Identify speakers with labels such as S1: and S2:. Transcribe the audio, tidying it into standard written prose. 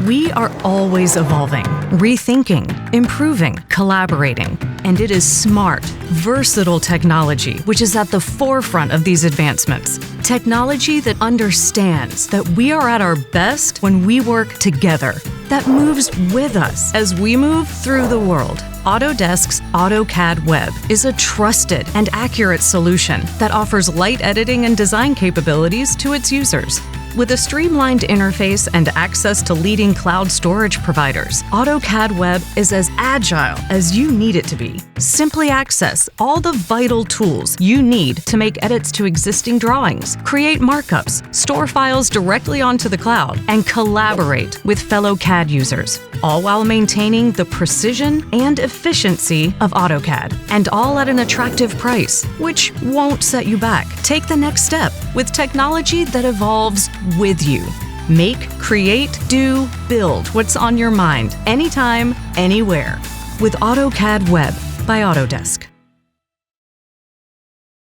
S1: We are always evolving, rethinking, improving, collaborating. And it is smart, versatile technology which is at the forefront of these advancements. Technology that understands that we are at our best when we work together, that moves with us as we move through the world. Autodesk's AutoCAD Web is a trusted and accurate solution that offers light editing and design capabilities to its users. With a streamlined interface and access to leading cloud storage providers, AutoCAD Web is as agile as you need it to be. Simply access all the vital tools you need to make edits to existing drawings, create markups, store files directly onto the cloud, and collaborate with fellow CAD users, all while maintaining the precision and efficiency of AutoCAD, and all at an attractive price, which won't set you back. Take the next step with technology that evolves with you. Make, create, do, build what's on your mind, anytime, anywhere. With AutoCAD Web by Autodesk.